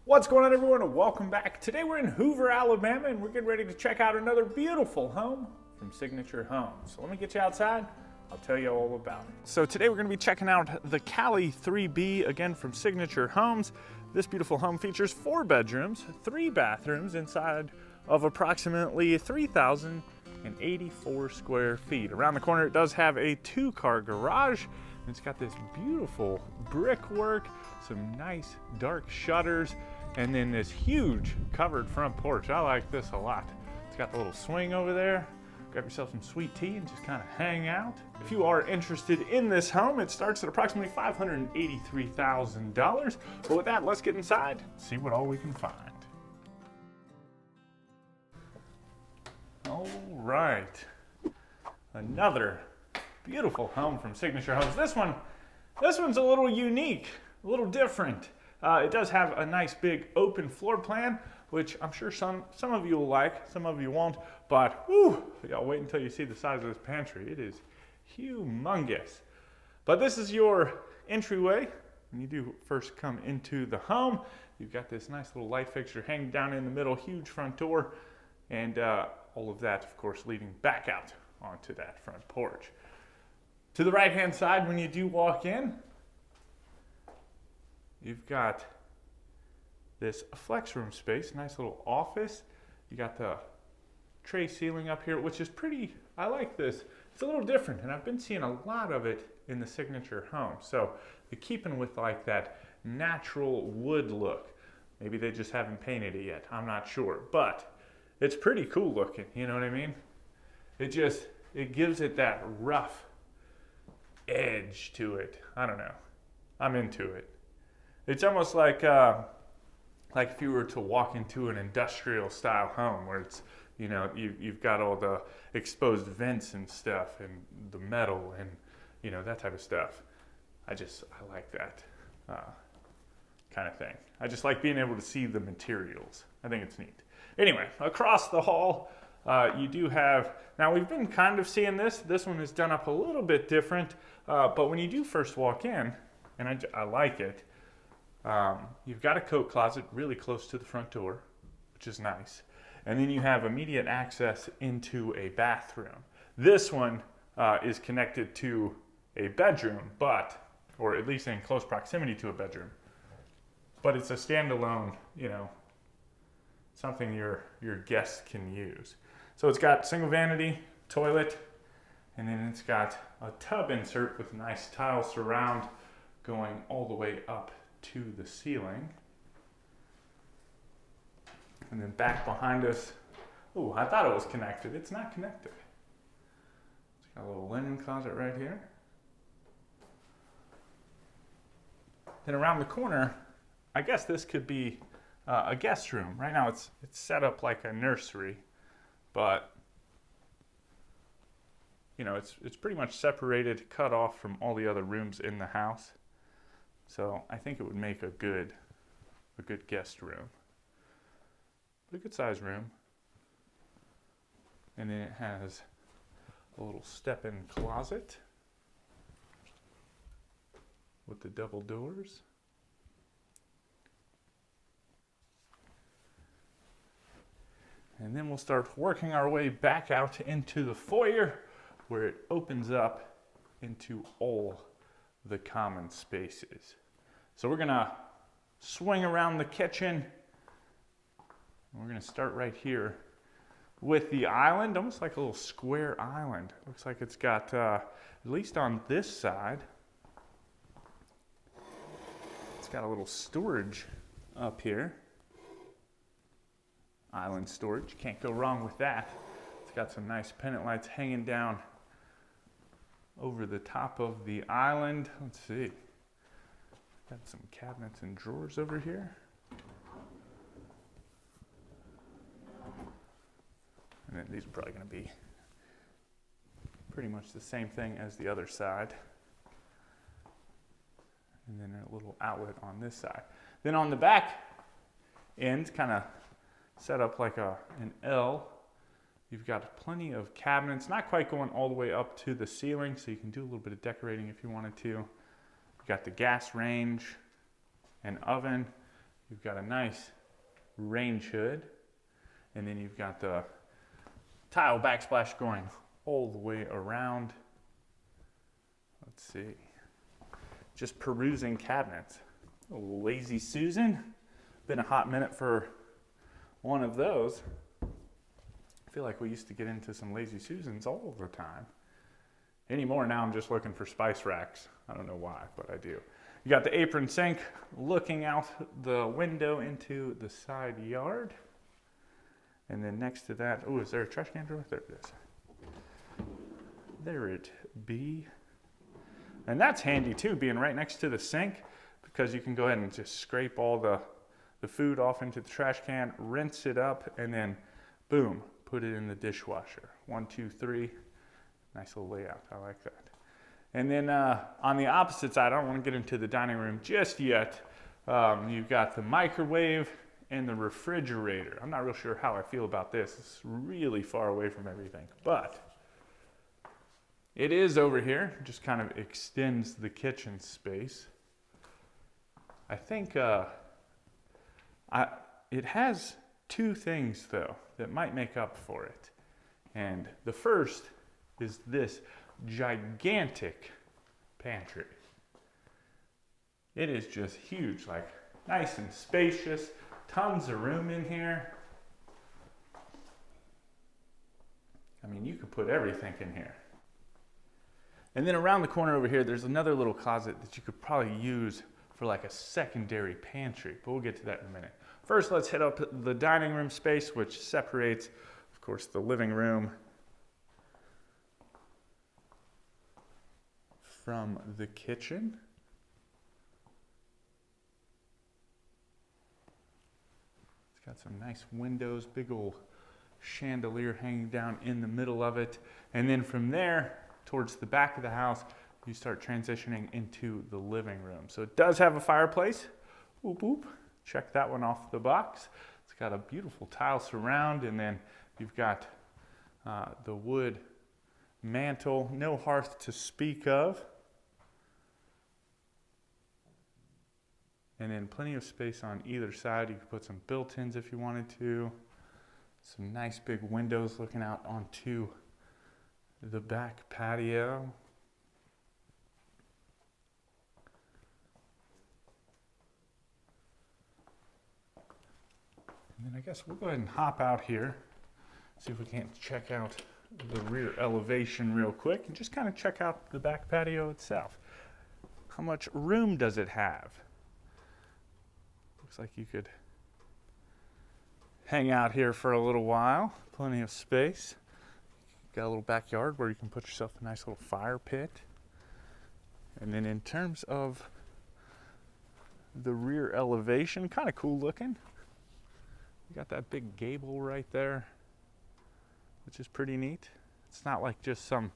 What's going on, everyone, and welcome back. Today we're in Hoover, Alabama, and we're getting ready to check out another beautiful home from Signature Homes. So let me get you outside. I'll tell you all about it. So today we're going to be checking out the Cali 3B, again from Signature Homes. This beautiful home features 4 bedrooms, 3 bathrooms inside of approximately 3,084 square feet. Around the corner it does have a 2-car garage. And it's got this beautiful brickwork, some nice dark shutters, and then this huge covered front porch. I like this a lot. It's got the little swing over there. Grab yourself some sweet tea and just kind of hang out. If you are interested in this home, it starts at approximately $583,000. But with that, let's get inside and see what all we can find. All right, another beautiful home from Signature Homes. This one's a little unique, a little different. It does have a nice big open floor plan, which I'm sure some of you will like, some of you won't, but whew, y'all wait until you see the size of this pantry. It is humongous. But this is your entryway. When you do first come into the home, you've got this nice little light fixture hanging down in the middle, huge front door, and all of that, of course, leading back out onto that front porch. To the right-hand side, when you do walk in, you've got this flex room space, nice little office. You got the tray ceiling up here, which is pretty, I like this. It's a little different, and I've been seeing a lot of it in the Signature home. So they're keeping with like that natural wood look. Maybe they just haven't painted it yet, I'm not sure. But it's pretty cool looking, you know what I mean? It gives it that rough edge to it. I don't know. I'm into it. It's almost like if you were to walk into an industrial style home where it's, you know, you've got all the exposed vents and stuff and the metal and, you know, that type of stuff. I like that kind of thing. I just like being able to see the materials. I think it's neat. Anyway, across the hall, you do have, now we've been kind of seeing this one is done up a little bit different, but when you do first walk in, and I like it, you've got a coat closet really close to the front door, which is nice. And then you have immediate access into a bathroom. This one is connected to a bedroom, or at least in close proximity to a bedroom. But it's a standalone, you know, something your guests can use. So it's got single vanity, toilet, and then it's got a tub insert with nice tile surround going all the way up to the ceiling. And then back behind us, oh, I thought it was connected. It's not connected. It's got a little linen closet right here. Then around the corner, I guess this could be a guest room. Right now it's set up like a nursery, but you know, it's pretty much separated, cut off from all the other rooms in the house. So I think it would make a good guest room. But a good sized room. And then it has a little step-in closet with the double doors. And then we'll start working our way back out into the foyer, where it opens up into all the common spaces. So we're gonna swing around the kitchen. We're gonna start right here with the island, almost like a little square island. Looks like it's got, at least on this side, it's got a little storage up here. Island storage, can't go wrong with that. It's got some nice pendant lights hanging down over the top of the island. Let's see. Got some cabinets and drawers over here. And then these are probably going to be pretty much the same thing as the other side. And then a little outlet on this side. Then on the back end, kind of set up like an L. You've got plenty of cabinets, not quite going all the way up to the ceiling, so you can do a little bit of decorating if you wanted to. You've got the gas range and oven. You've got a nice range hood, and then you've got the tile backsplash going all the way around. Let's see. Just perusing cabinets. A Lazy Susan. Been a hot minute for one of those. I feel like we used to get into some Lazy Susans all the time. Anymore, now I'm just looking for spice racks. I don't know why, but I do. You got the apron sink looking out the window into the side yard. And then next to that, oh, is there a trash can drawer? There it is. There it be. And that's handy too, being right next to the sink, because you can go ahead and just scrape all the food off into the trash can, rinse it up, and then boom, put it in the dishwasher. 1, 2, 3. Nice little layout. I like that. And then on the opposite side, I don't want to get into the dining room just yet. You've got the microwave and the refrigerator. I'm not real sure how I feel about this. It's really far away from everything, but it is over here. Just kind of extends the kitchen space. I think it has two things though that might make up for it. And the first is this gigantic pantry. It is just huge, like nice and spacious, tons of room in here. I mean, you could put everything in here. And then around the corner over here, there's another little closet that you could probably use for like a secondary pantry, but we'll get to that in a minute. First, let's hit up the dining room space, which separates, of course, the living room from the kitchen. It's got some nice windows, big old chandelier hanging down in the middle of it. And then from there, towards the back of the house, you start transitioning into the living room. So it does have a fireplace. Whoop, whoop. Check that one off the box. It's got a beautiful tile surround, and then you've got the wood mantle, no hearth to speak of. And then plenty of space on either side. You could put some built-ins if you wanted to. Some nice big windows looking out onto the back patio. And then I guess we'll go ahead and hop out here, see if we can't check out the rear elevation real quick and just kind of check out the back patio itself. How much room does it have? Looks like you could hang out here for a little while. Plenty of space. Got a little backyard where you can put yourself a nice little fire pit. And then in terms of the rear elevation, kind of cool looking. You got that big gable right there, which is pretty neat. It's not like just some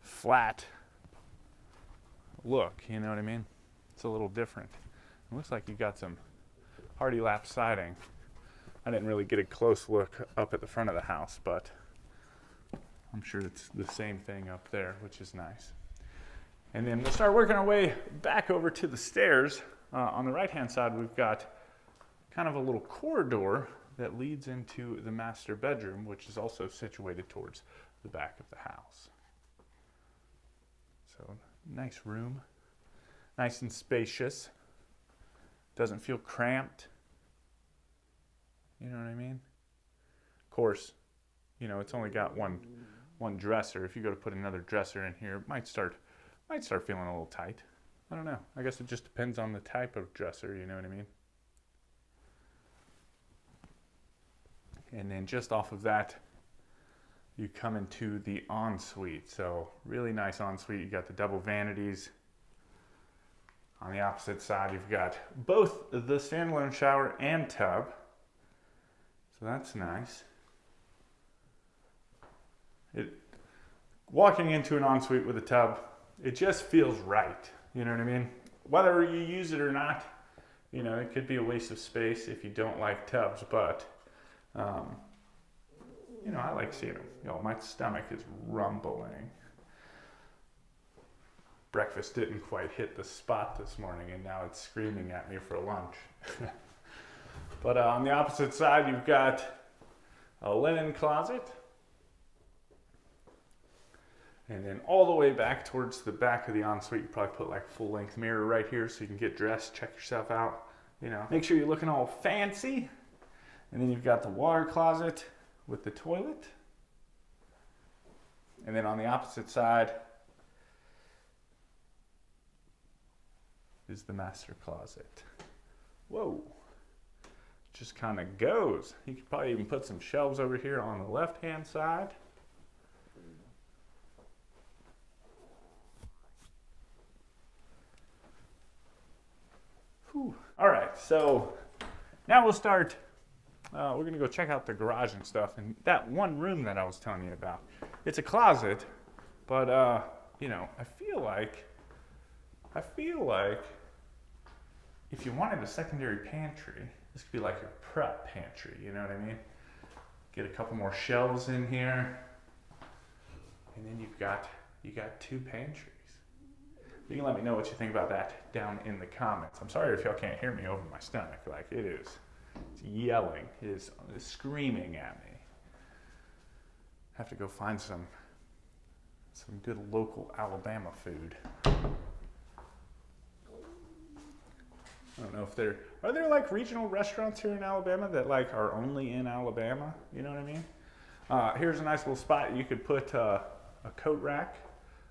flat look, you know what I mean? It's a little different. It looks like you got some Hardy Lap siding. I didn't really get a close look up at the front of the house, but I'm sure it's the same thing up there, which is nice. And then we'll start working our way back over to the stairs. On the right-hand side, we've got kind of a little corridor that leads into the master bedroom, which is also situated towards the back of the house. So nice room, nice and spacious. Doesn't feel cramped. You know what I mean? Of course, you know, it's only got one dresser. If you go to put another dresser in here, it might start feeling a little tight. I don't know. I guess it just depends on the type of dresser, you know what I mean? And then just off of that, you come into the ensuite. So really nice ensuite. You got the double vanities. On the opposite side, you've got both the standalone shower and tub. So that's nice. Walking into an ensuite with a tub, it just feels right. You know what I mean? Whether you use it or not, you know, it could be a waste of space if you don't like tubs, but you know, I like seeing them. You know, my stomach is rumbling. Breakfast didn't quite hit the spot this morning, and now it's screaming at me for lunch. But on the opposite side, you've got a linen closet. And then all the way back towards the back of the ensuite, you probably put like a full-length mirror right here so you can get dressed, check yourself out, you know. Make sure you're looking all fancy. And then you've got the water closet with the toilet. And then on the opposite side is the master closet. Whoa. Just kind of goes. You could probably even put some shelves over here on the left-hand side. Whew. All right, so now we'll start. We're gonna go check out the garage and stuff. And that one room that I was telling you about, it's a closet, but you know, I feel like if you wanted a secondary pantry, this could be like your prep pantry. You know what I mean? Get a couple more shelves in here, and then you got 2 pantries. You can let me know what you think about that down in the comments. I'm sorry if y'all can't hear me over my stomach. Like it's yelling, it is screaming at me. Have to go find some good local Alabama food. I don't know if are there like regional restaurants here in Alabama that like are only in Alabama? You know what I mean? Here's a nice little spot. You could put a coat rack,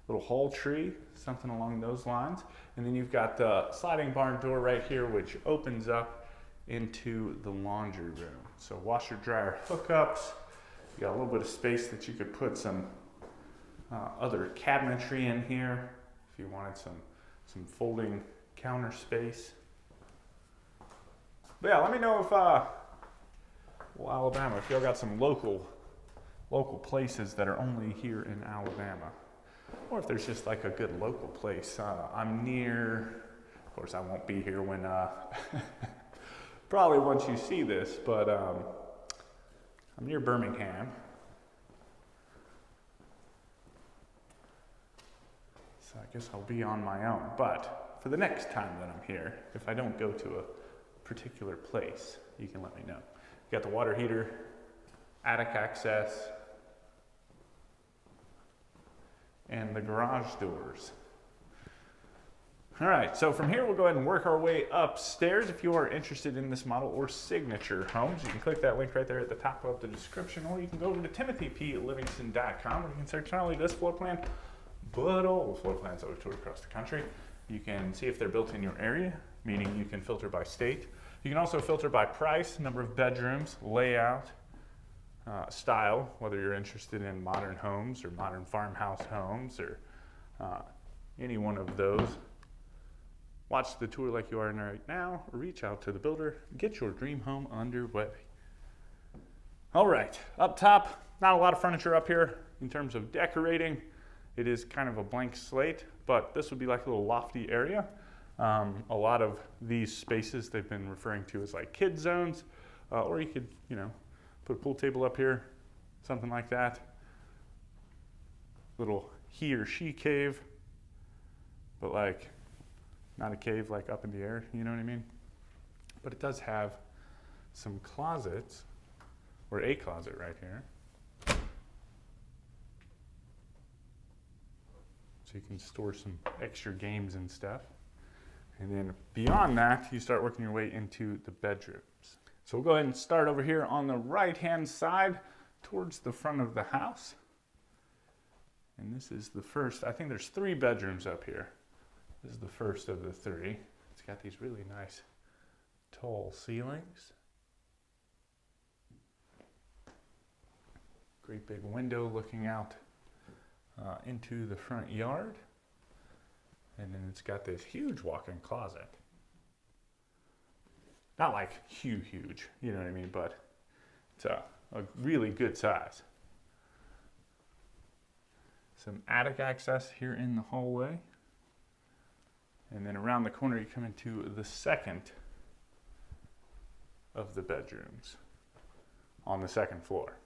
little hall tree, something along those lines. And then you've got the sliding barn door right here, which opens up into the laundry room. So washer dryer hookups. You got a little bit of space that you could put some other cabinetry in here if you wanted some folding counter space. But yeah, let me know if Alabama, if y'all got some local places that are only here in Alabama. Or if there's just like a good local place. I'm near, of course I won't be here when, probably once you see this, but I'm near Birmingham. So I guess I'll be on my own. But for the next time that I'm here, if I don't go to a particular place, you can let me know. You got the water heater, attic access, and the garage doors. All right, so from here we'll go ahead and work our way upstairs. If you are interested in this model or signature homes, you can click that link right there at the top of the description, or you can go over to timothyplivingston.com where you can search not only this floor plan, but all the floor plans that we've toured across the country. You can see if they're built in your area, meaning you can filter by state. You can also filter by price, number of bedrooms, layout, style, whether you're interested in modern homes or modern farmhouse homes or any one of those. Watch the tour like you are right now, or reach out to the builder, get your dream home underway. All right, up top, not a lot of furniture up here in terms of decorating. It is kind of a blank slate, but this would be like a little lofty area. A lot of these spaces they've been referring to as like kid zones, or you could, you know, put a pool table up here, something like that. Little he or she cave, but like not a cave like up in the air, you know what I mean? But it does have some closets, or a closet right here. So you can store some extra games and stuff. And then beyond that, you start working your way into the bedrooms. So we'll go ahead and start over here on the right-hand side towards the front of the house. And this is the first, I think there's 3 bedrooms up here. This is the first of the 3. It's got these really nice tall ceilings. Great big window looking out into the front yard. And then it's got this huge walk-in closet. Not like huge, you know what I mean, but it's a really good size. Some attic access here in the hallway. And then around the corner you come into the second of the bedrooms on the second floor.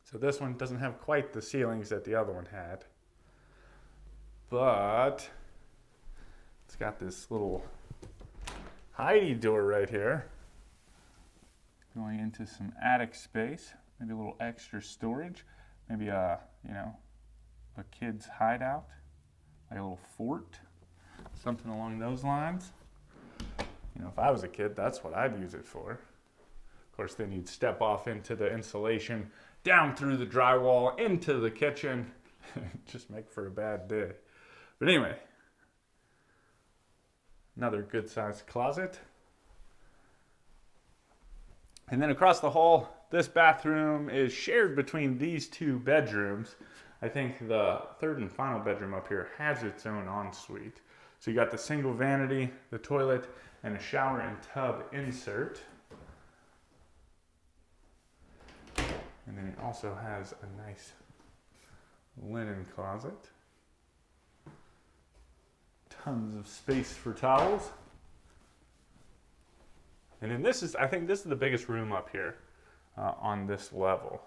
So this one doesn't have quite the ceilings that the other one had, but it's got this little hidey door right here. going into some attic space, maybe a little extra storage, maybe a kid's hideout, like a little fort, something along those lines. You know, if I was a kid, that's what I'd use it for. Of course, then you'd step off into the insulation, down through the drywall, into the kitchen. Just make for a bad day. But anyway, another good sized closet. And then across the hall, this bathroom is shared between these two bedrooms. I think the third and final bedroom up here has its own ensuite. So you got the single vanity, the toilet, and a shower and tub insert. And then it also has a nice linen closet. Tons of space for towels. And then I think this is the biggest room up here on this level.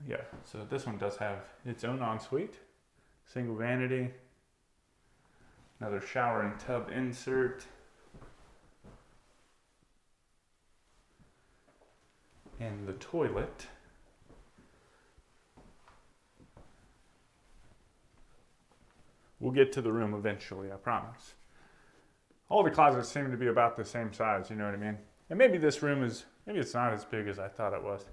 Yeah, so this one does have its own ensuite, single vanity, another shower and tub insert, and the toilet. We'll get to the room eventually, I promise. All the closets seem to be about the same size, you know what I mean? And maybe this room maybe it's not as big as I thought it was.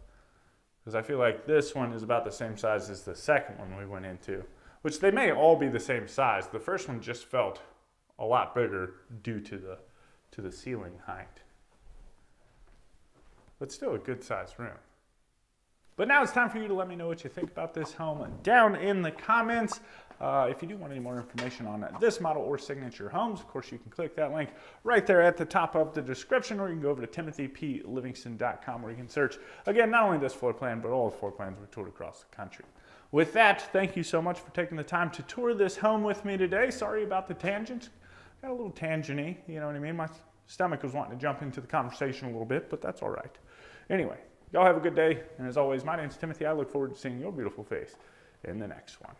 Because I feel like this one is about the same size as the second one we went into. Which they may all be the same size. The first one just felt a lot bigger due to the ceiling height. But still a good sized room. But now it's time for you to let me know what you think about this home down in the comments. If you do want any more information on this model or signature homes, of course, you can click that link right there at the top of the description, or you can go over to timothyplivingston.com where you can search, again, not only this floor plan, but all the floor plans we've toured across the country. With that, thank you so much for taking the time to tour this home with me today. Sorry about the tangent. Got a little tangent-y, you know what I mean? My stomach was wanting to jump into the conversation a little bit, but that's all right. Anyway, y'all have a good day. And as always, my name's Timothy. I look forward to seeing your beautiful face in the next one.